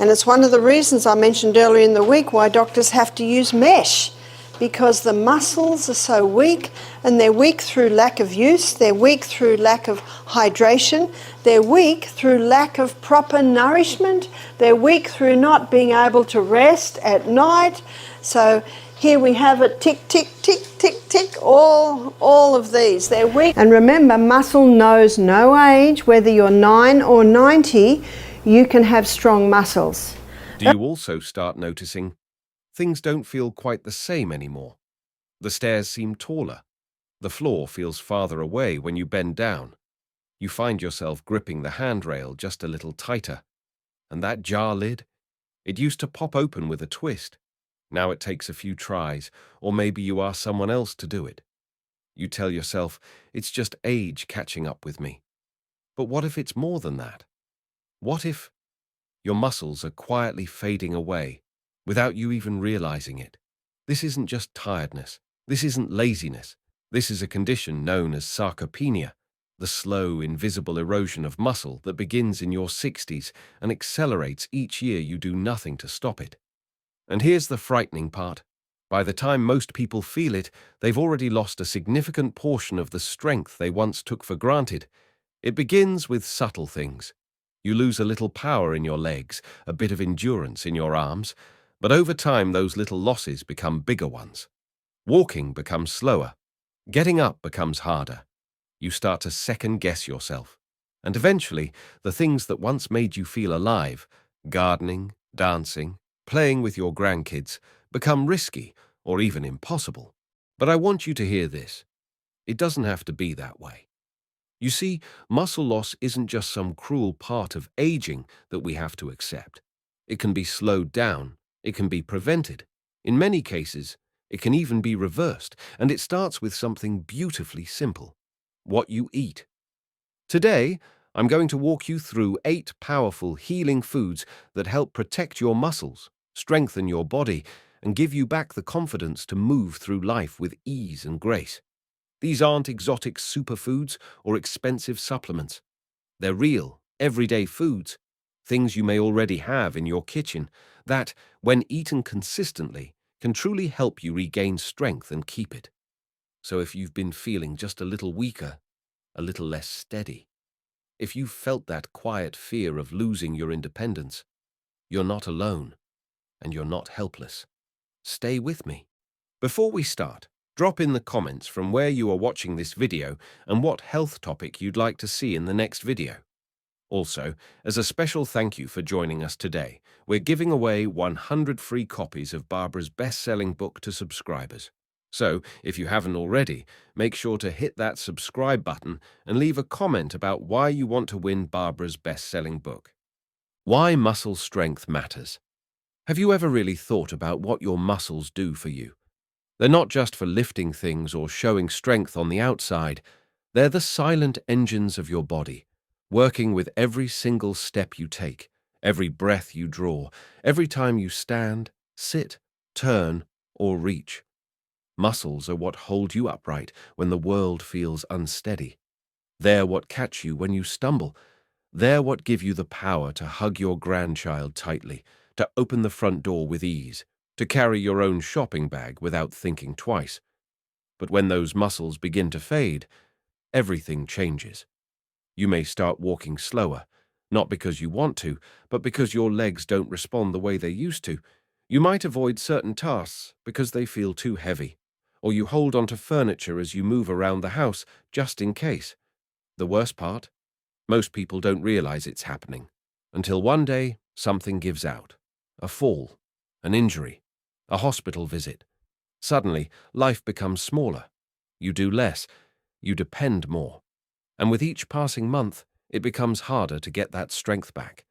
And it's one of the reasons I mentioned earlier in the week why doctors have to use mesh, because the muscles are so weak, and they're weak through lack of use, they're weak through lack of hydration, they're weak through lack of proper nourishment, they're weak through not being able to rest at night. So here we have it, tick, tick, tick, tick, tick, all of these, they're weak. And remember, muscle knows no age. Whether you're 9 or 90, you can have strong muscles. Do you also start noticing things don't feel quite the same anymore? The stairs seem taller. The floor feels farther away when you bend down. You find yourself gripping the handrail just a little tighter. And that jar lid? It used to pop open with a twist. Now it takes a few tries, or maybe you ask someone else to do it. You tell yourself, it's just age catching up with me. But what if it's more than that? What if your muscles are quietly fading away without you even realizing it? This isn't just tiredness. This isn't laziness. This is a condition known as sarcopenia, the slow, invisible erosion of muscle that begins in your 60s and accelerates each year you do nothing to stop it. And here's the frightening part. By the time most people feel it, they've already lost a significant portion of the strength they once took for granted. It begins with subtle things. You lose a little power in your legs, a bit of endurance in your arms, but over time those little losses become bigger ones. Walking becomes slower. Getting up becomes harder. You start to second-guess yourself. And eventually, the things that once made you feel alive, gardening, dancing, playing with your grandkids, become risky or even impossible. But I want you to hear this. It doesn't have to be that way. You see, muscle loss isn't just some cruel part of aging that we have to accept. It can be slowed down. It can be prevented. In many cases, it can even be reversed, and it starts with something beautifully simple: what you eat. Today, I'm going to walk you through 8 powerful healing foods that help protect your muscles, strengthen your body, and give you back the confidence to move through life with ease and grace. These aren't exotic superfoods or expensive supplements. They're real, everyday foods, things you may already have in your kitchen that, when eaten consistently, can truly help you regain strength and keep it. So if you've been feeling just a little weaker, a little less steady, if you've felt that quiet fear of losing your independence, you're not alone, and you're not helpless. Stay with me. Before we start, drop in the comments from where you are watching this video and what health topic you'd like to see in the next video. Also, as a special thank you for joining us today, we're giving away 100 free copies of Barbara's best-selling book to subscribers. So, if you haven't already, make sure to hit that subscribe button and leave a comment about why you want to win Barbara's best-selling book. Why muscle strength matters. Have you ever really thought about what your muscles do for you? They're not just for lifting things or showing strength on the outside. They're the silent engines of your body, working with every single step you take, every breath you draw, every time you stand, sit, turn, or reach. Muscles are what hold you upright when the world feels unsteady. They're what catch you when you stumble. They're what give you the power to hug your grandchild tightly, to open the front door with ease, to carry your own shopping bag without thinking twice. But when those muscles begin to fade, everything changes. You may start walking slower, not because you want to, but because your legs don't respond the way they used to. You might avoid certain tasks because they feel too heavy, or you hold onto furniture as you move around the house just in case. The worst part? Most people don't realize it's happening until one day something gives out. A fall, an injury, a hospital visit. Suddenly, life becomes smaller. You do less. You depend more. And with each passing month, it becomes harder to get that strength back.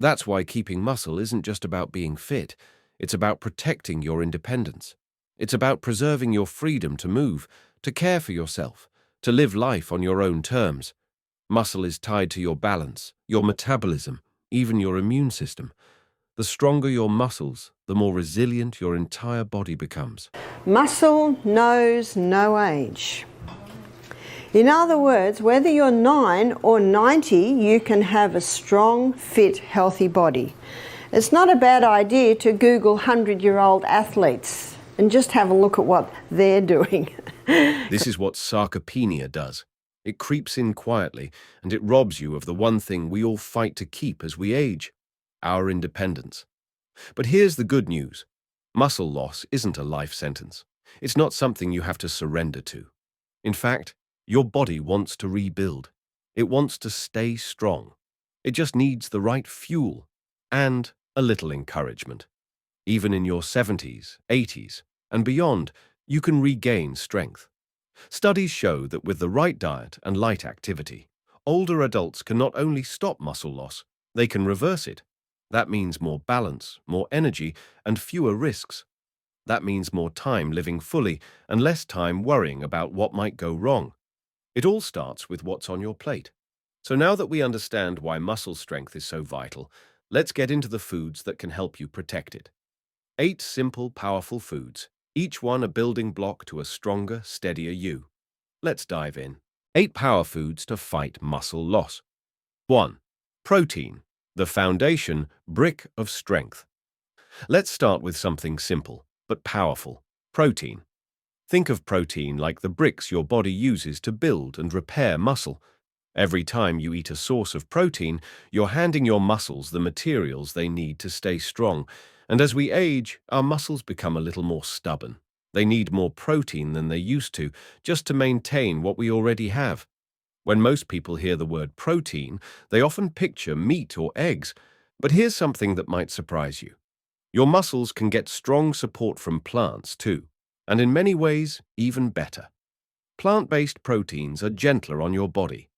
That's why keeping muscle isn't just about being fit. It's about protecting your independence. It's about preserving your freedom to move, to care for yourself, to live life on your own terms. Muscle is tied to your balance, your metabolism, even your immune system. The stronger your muscles, the more resilient your entire body becomes. Muscle knows no age. In other words, whether you're 9 or 90, you can have a strong, fit, healthy body. It's not a bad idea to Google 100-year-old athletes and just have a look at what they're doing. This is what sarcopenia does. It creeps in quietly, and it robs you of the one thing we all fight to keep as we age: our independence. But here's the good news. Muscle loss isn't a life sentence. It's not something you have to surrender to. In fact, your body wants to rebuild. It wants to stay strong. It just needs the right fuel and a little encouragement. Even in your 70s, 80s, and beyond, you can regain strength. Studies show that with the right diet and light activity, older adults can not only stop muscle loss, they can reverse it. That means more balance, more energy, and fewer risks. That means more time living fully and less time worrying about what might go wrong. It all starts with what's on your plate. So now that we understand why muscle strength is so vital, let's get into the foods that can help you protect it. 8 simple, powerful foods, each one a building block to a stronger, steadier you. Let's dive in. 8 power foods to fight muscle loss. 1. Protein, the foundation brick of strength. Let's start with something simple, but powerful: protein. Think of protein like the bricks your body uses to build and repair muscle. Every time you eat a source of protein, you're handing your muscles the materials they need to stay strong. And as we age, our muscles become a little more stubborn. They need more protein than they used to, just to maintain what we already have. When most people hear the word protein, they often picture meat or eggs. But here's something that might surprise you. Your muscles can get strong support from plants too, and in many ways, even better. Plant-based proteins are gentler on your body.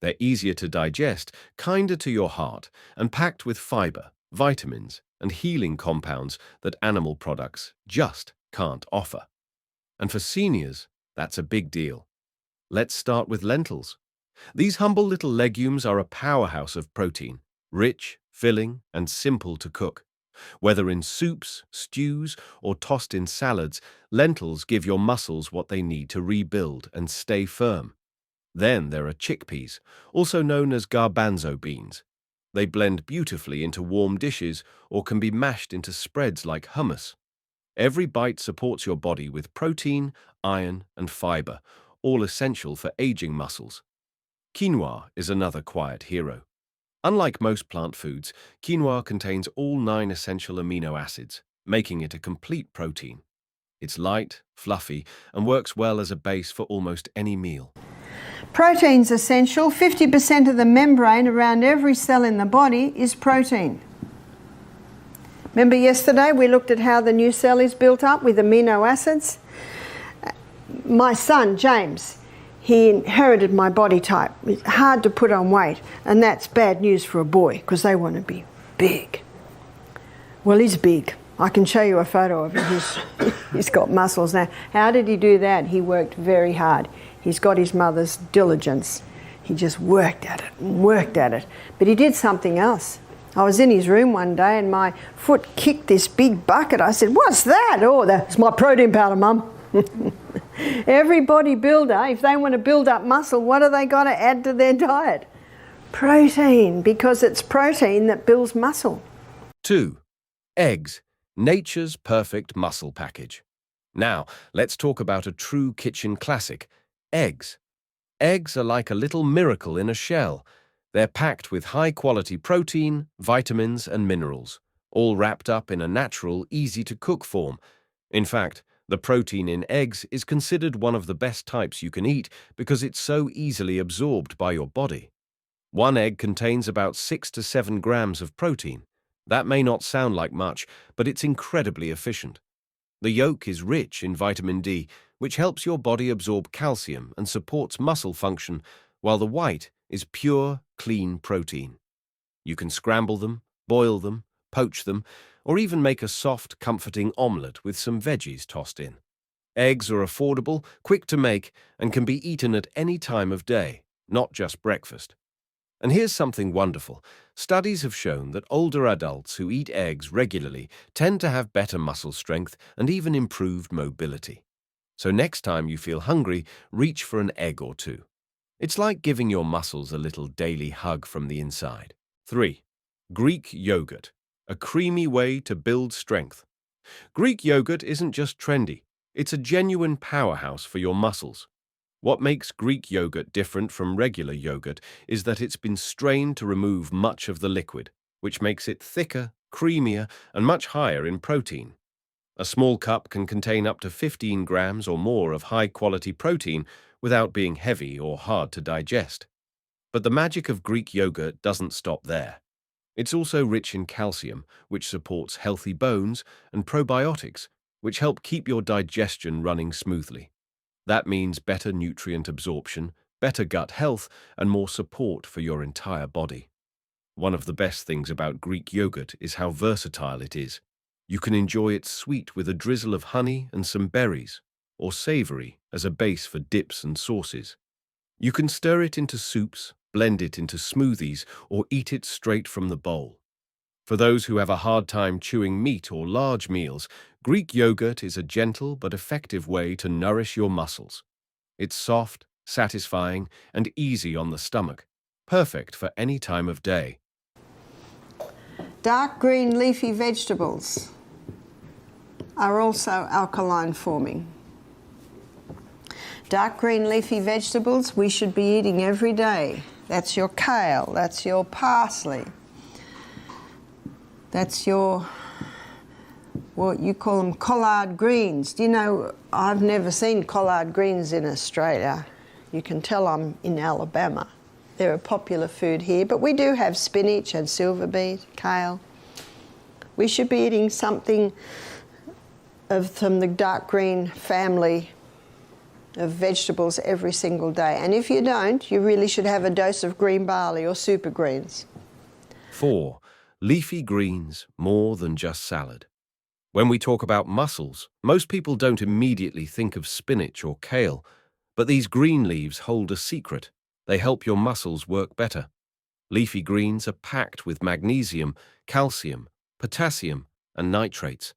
They're easier to digest, kinder to your heart, and packed with fiber, vitamins, and healing compounds that animal products just can't offer. And for seniors, that's a big deal. Let's start with lentils. These humble little legumes are a powerhouse of protein, rich, filling, and simple to cook. Whether in soups, stews, or tossed in salads, lentils give your muscles what they need to rebuild and stay firm. Then there are chickpeas, also known as garbanzo beans. They blend beautifully into warm dishes or can be mashed into spreads like hummus. Every bite supports your body with protein, iron, and fiber, all essential for aging muscles. Quinoa is another quiet hero. Unlike most plant foods, quinoa contains all 9 essential amino acids, making it a complete protein. It's light, fluffy, and works well as a base for almost any meal. Protein's essential. 50% of the membrane around every cell in the body is protein. Remember yesterday we looked at how the new cell is built up with amino acids? My son, James, he inherited my body type. It's hard to put on weight, and that's bad news for a boy because they want to be big. Well, he's big. I can show you a photo of him. He's got muscles now. How did he do that? He worked very hard. He's got his mother's diligence. He just worked at it and worked at it. But he did something else. I was in his room one day and my foot kicked this big bucket. I said, "What's that?" "Oh, that's my protein powder, Mum." Every bodybuilder, if they want to build up muscle, what do they got to add to their diet? Protein, because it's protein that builds muscle. 2. Eggs, nature's perfect muscle package. Now, let's talk about a true kitchen classic: eggs. Eggs are like a little miracle in a shell. They're packed with high-quality protein, vitamins, and minerals, all wrapped up in a natural, easy-to-cook form. In fact, the protein in eggs is considered one of the best types you can eat because it's so easily absorbed by your body. One egg contains about 6 to 7 grams of protein. That may not sound like much, but it's incredibly efficient. The yolk is rich in vitamin D, which helps your body absorb calcium and supports muscle function, while the white is pure, clean protein. You can scramble them, boil them, poach them, or even make a soft, comforting omelette with some veggies tossed in. Eggs are affordable, quick to make, and can be eaten at any time of day, not just breakfast. And here's something wonderful. Studies have shown that older adults who eat eggs regularly tend to have better muscle strength and even improved mobility. So next time you feel hungry, reach for an egg or two. It's like giving your muscles a little daily hug from the inside. 3. Greek yogurt, a creamy way to build strength. Greek yogurt isn't just trendy, it's a genuine powerhouse for your muscles. What makes Greek yogurt different from regular yogurt is that it's been strained to remove much of the liquid, which makes it thicker, creamier, and much higher in protein. A small cup can contain up to 15 grams or more of high-quality protein without being heavy or hard to digest. But the magic of Greek yogurt doesn't stop there. It's also rich in calcium, which supports healthy bones, and probiotics, which help keep your digestion running smoothly. That means better nutrient absorption, better gut health, and more support for your entire body. One of the best things about Greek yogurt is how versatile it is. You can enjoy it sweet with a drizzle of honey and some berries, or savory as a base for dips and sauces. You can stir it into soups, blend it into smoothies, or eat it straight from the bowl. For those who have a hard time chewing meat or large meals, Greek yogurt is a gentle but effective way to nourish your muscles. It's soft, satisfying, and easy on the stomach, perfect for any time of day. Dark green leafy vegetables are also alkaline forming. Dark green leafy vegetables we should be eating every day. That's your kale, that's your parsley, that's your, what you call them, collard greens. Do you know, I've never seen collard greens in Australia. You can tell I'm in Alabama. They're a popular food here, but we do have spinach and silver beet, kale. We should be eating something from the dark green family of vegetables every single day. And if you don't, you really should have a dose of green barley or super greens. 4. Leafy greens more than just salad. When we talk about muscles, most people don't immediately think of spinach or kale, but these green leaves hold a secret. They help your muscles work better. Leafy greens are packed with magnesium, calcium, potassium, and nitrates.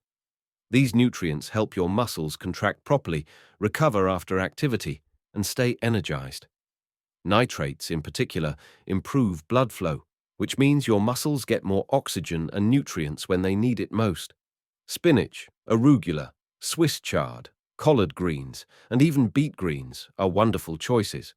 These nutrients help your muscles contract properly, recover after activity, and stay energized. Nitrates, in particular, improve blood flow, which means your muscles get more oxygen and nutrients when they need it most. Spinach, arugula, Swiss chard, collard greens, and even beet greens are wonderful choices.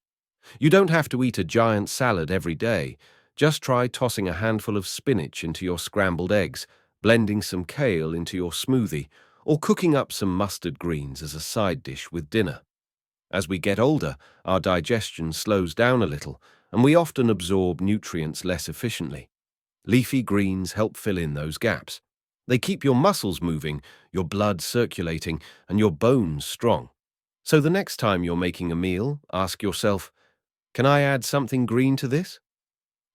You don't have to eat a giant salad every day. Just try tossing a handful of spinach into your scrambled eggs, blending some kale into your smoothie, or cooking up some mustard greens as a side dish with dinner. As we get older, our digestion slows down a little, and we often absorb nutrients less efficiently. Leafy greens help fill in those gaps. They keep your muscles moving, your blood circulating, and your bones strong. So the next time you're making a meal, ask yourself, can I add something green to this?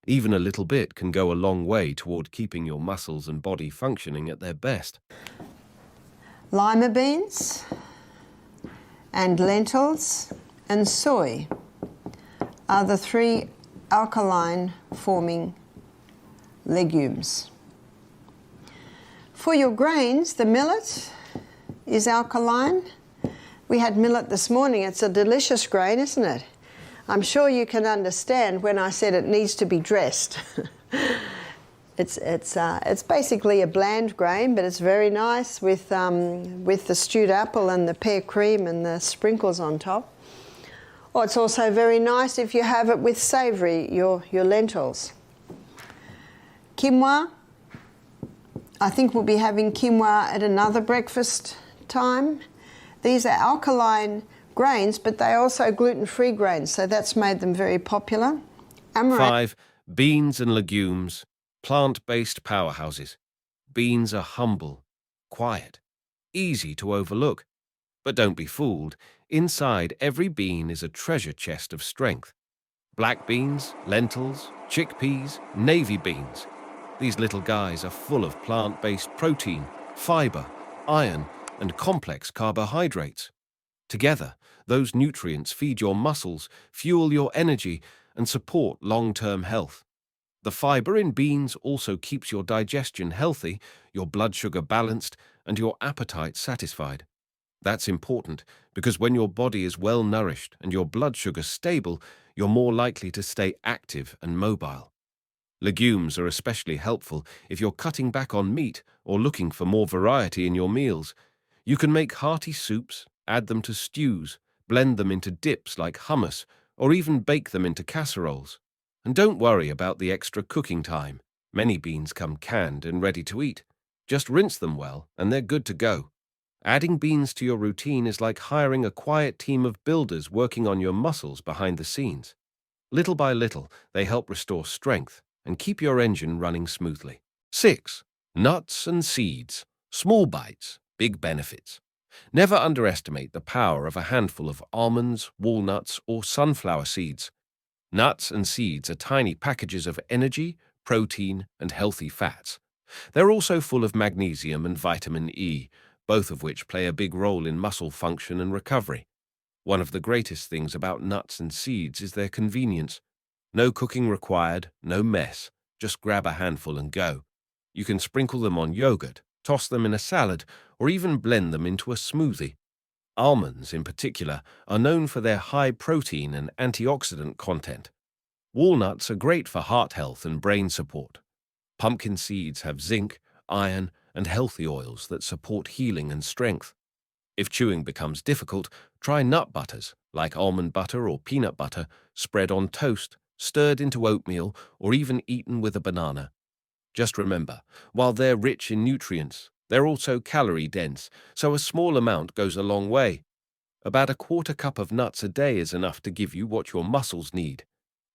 Even a little bit can go a long way toward keeping your muscles and body functioning at their best. Lima beans and lentils and soy are the 3 alkaline forming legumes. For your grains, the millet is alkaline. We had millet this morning. It's a delicious grain, isn't it? I'm sure you can understand when I said it needs to be dressed. It's basically a bland grain, but it's very nice with the stewed apple and the pear cream and the sprinkles on top. Or it's also very nice if you have it with savoury, your lentils. Quinoa. I think we'll be having quinoa at another breakfast time. These are alkaline grains, but they're also gluten-free grains, so that's made them very popular. Amaranth. 5. Beans and legumes, plant-based powerhouses. Beans are humble, quiet, easy to overlook. But don't be fooled. Inside every bean is a treasure chest of strength. Black beans, lentils, chickpeas, navy beans. These little guys are full of plant-based protein, fiber, iron, and complex carbohydrates. Together, those nutrients feed your muscles, fuel your energy, and support long-term health. The fiber in beans also keeps your digestion healthy, your blood sugar balanced, and your appetite satisfied. That's important because when your body is well nourished and your blood sugar stable, you're more likely to stay active and mobile. Legumes are especially helpful if you're cutting back on meat or looking for more variety in your meals. You can make hearty soups, add them to stews, blend them into dips like hummus, or even bake them into casseroles. And don't worry about the extra cooking time. Many beans come canned and ready to eat. Just rinse them well, and they're good to go. Adding beans to your routine is like hiring a quiet team of builders working on your muscles behind the scenes. Little by little, they help restore strength and keep your engine running smoothly. 6. Nuts and seeds. Small bites, big benefits. Never underestimate the power of a handful of almonds, walnuts, or sunflower seeds. Nuts and seeds are tiny packages of energy, protein, and healthy fats. They're also full of magnesium and vitamin E, both of which play a big role in muscle function and recovery. One of the greatest things about nuts and seeds is their convenience. No cooking required, no mess. Just grab a handful and go. You can sprinkle them on yogurt, toss them in a salad, or even blend them into a smoothie. Almonds, in particular, are known for their high protein and antioxidant content. Walnuts are great for heart health and brain support. Pumpkin seeds have zinc, iron, and healthy oils that support healing and strength. If chewing becomes difficult, try nut butters, like almond butter or peanut butter, spread on toast, stirred into oatmeal, or even eaten with a banana. Just remember, while they're rich in nutrients, they're also calorie-dense, so a small amount goes a long way. About a quarter cup of nuts a day is enough to give you what your muscles need.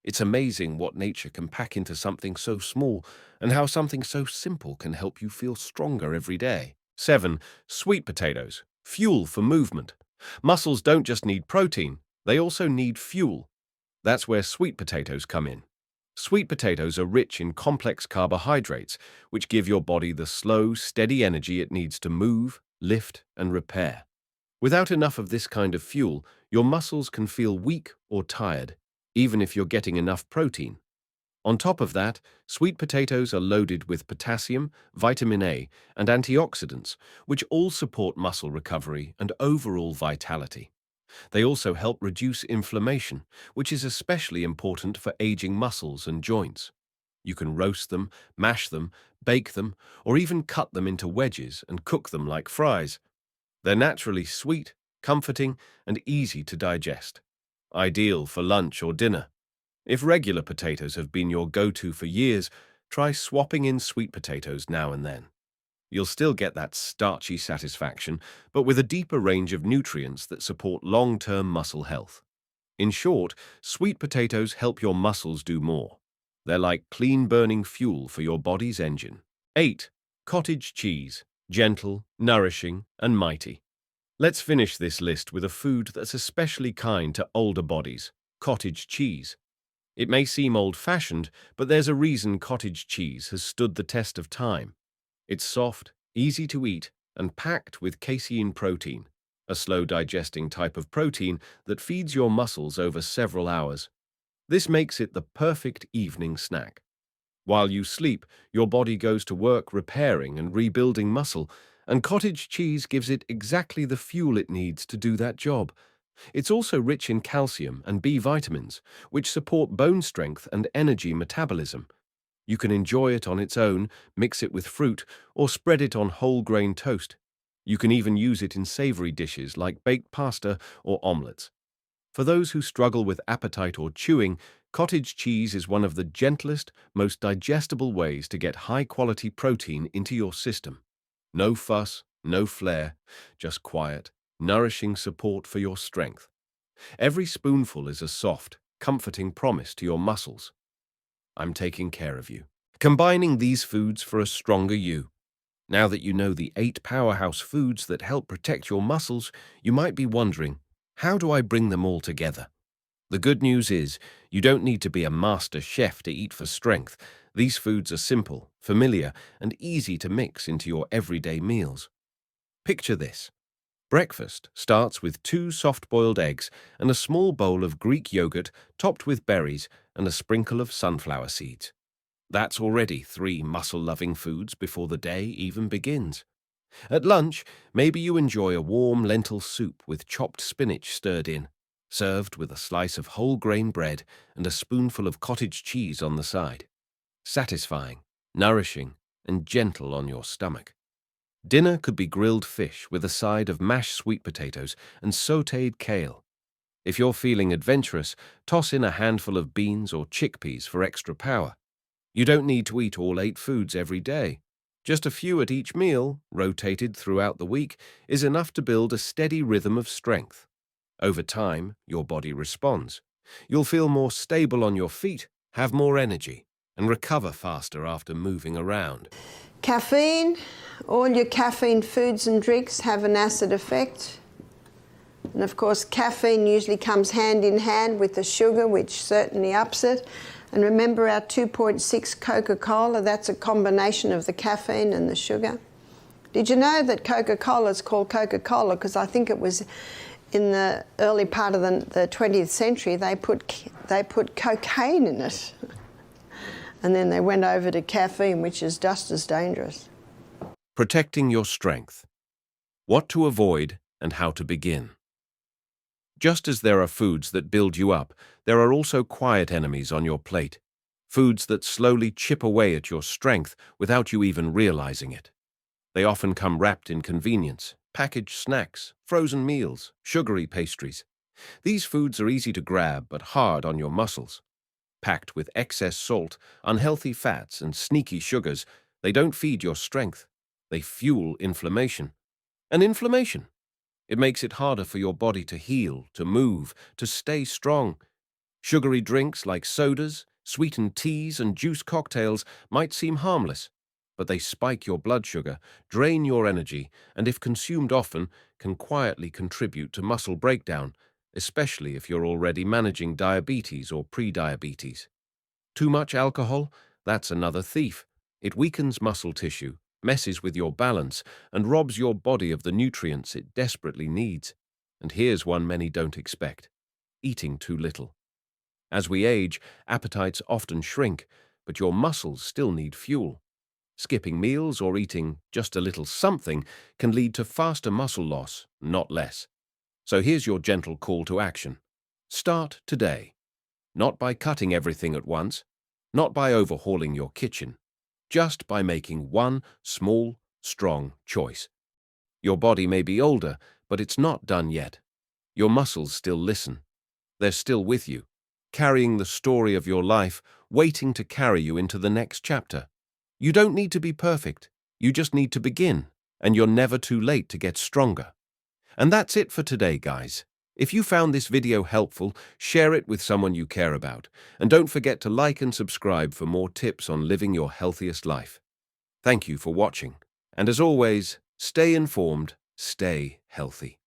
It's amazing what nature can pack into something so small and how something so simple can help you feel stronger every day. 7. Sweet potatoes. Fuel for movement. Muscles don't just need protein, they also need fuel. That's where sweet potatoes come in. Sweet potatoes are rich in complex carbohydrates, which give your body the slow, steady energy it needs to move, lift, and repair. Without enough of this kind of fuel, your muscles can feel weak or tired, even if you're getting enough protein. On top of that, sweet potatoes are loaded with potassium, vitamin A, and antioxidants, which all support muscle recovery and overall vitality. They also help reduce inflammation, which is especially important for aging muscles and joints. You can roast them, mash them, bake them, or even cut them into wedges and cook them like fries. They're naturally sweet, comforting, and easy to digest. Ideal for lunch or dinner. If regular potatoes have been your go-to for years, try swapping in sweet potatoes now and then. You'll still get that starchy satisfaction, but with a deeper range of nutrients that support long-term muscle health. In short, sweet potatoes help your muscles do more. They're like clean-burning fuel for your body's engine. 8. Cottage cheese. Gentle, nourishing, and mighty. Let's finish this list with a food that's especially kind to older bodies: cottage cheese. It may seem old-fashioned, but there's a reason cottage cheese has stood the test of time. It's soft, easy to eat, and packed with casein protein, a slow-digesting type of protein that feeds your muscles over several hours. This makes it the perfect evening snack. While you sleep, your body goes to work repairing and rebuilding muscle, and cottage cheese gives it exactly the fuel it needs to do that job. It's also rich in calcium and B vitamins, which support bone strength and energy metabolism. You can enjoy it on its own, mix it with fruit, or spread it on whole grain toast. You can even use it in savory dishes like baked pasta or omelets. For those who struggle with appetite or chewing, cottage cheese is one of the gentlest, most digestible ways to get high-quality protein into your system. No fuss, no flair, just quiet, nourishing support for your strength. Every spoonful is a soft, comforting promise to your muscles. I'm taking care of you. Combining these foods for a stronger you. Now that you know the 8 powerhouse foods that help protect your muscles, you might be wondering, how do I bring them all together? The good news is, you don't need to be a master chef to eat for strength. These foods are simple, familiar, and easy to mix into your everyday meals. Picture this. Breakfast starts with 2 soft-boiled eggs and a small bowl of Greek yogurt topped with berries and a sprinkle of sunflower seeds. That's already 3 muscle-loving foods before the day even begins. At lunch, maybe you enjoy a warm lentil soup with chopped spinach stirred in, served with a slice of whole grain bread and a spoonful of cottage cheese on the side. satisfying, nourishing, and gentle on your stomach. Dinner could be grilled fish with a side of mashed sweet potatoes and sautéed kale. If you're feeling adventurous, toss in a handful of beans or chickpeas for extra power. You don't need to eat all 8 foods every day. Just a few at each meal, rotated throughout the week, is enough to build a steady rhythm of strength. Over time, your body responds. You'll feel more stable on your feet, have more energy, and recover faster after moving around. Caffeine, all your caffeine foods and drinks have an acid effect. And of course, caffeine usually comes hand in hand with the sugar, which certainly ups it. And remember our 2.6 Coca-Cola, that's a combination of the caffeine and the sugar. Did you know that Coca-Cola is called Coca-Cola? Because I think it was in the early part of the 20th century, they put cocaine in it. And then they went over to caffeine, which is just as dangerous. Protecting your strength. What to avoid and how to begin. Just as there are foods that build you up, there are also quiet enemies on your plate. Foods that slowly chip away at your strength without you even realizing it. They often come wrapped in convenience, packaged snacks, frozen meals, sugary pastries. These foods are easy to grab but hard on your muscles. Packed with excess salt, unhealthy fats, and sneaky sugars, they don't feed your strength. They fuel inflammation. And inflammation? It makes it harder for your body to heal, to move, to stay strong. Sugary drinks like sodas, sweetened teas, and juice cocktails might seem harmless, but they spike your blood sugar, drain your energy, and if consumed often, can quietly contribute to muscle breakdown, especially if you're already managing diabetes or prediabetes. Too much alcohol? That's another thief. It weakens muscle tissue, messes with your balance, and robs your body of the nutrients it desperately needs. And here's one many don't expect: eating too little. As we age, appetites often shrink, but your muscles still need fuel. Skipping meals or eating just a little something can lead to faster muscle loss, not less. So here's your gentle call to action. Start today. Not by cutting everything at once, not by overhauling your kitchen, just by making one small, strong choice. Your body may be older, but it's not done yet. Your muscles still listen. They're still with you, carrying the story of your life, waiting to carry you into the next chapter. You don't need to be perfect. You just need to begin, and you're never too late to get stronger. And that's it for today, guys. If you found this video helpful, share it with someone you care about. And don't forget to like and subscribe for more tips on living your healthiest life. Thank you for watching. And as always, stay informed, stay healthy.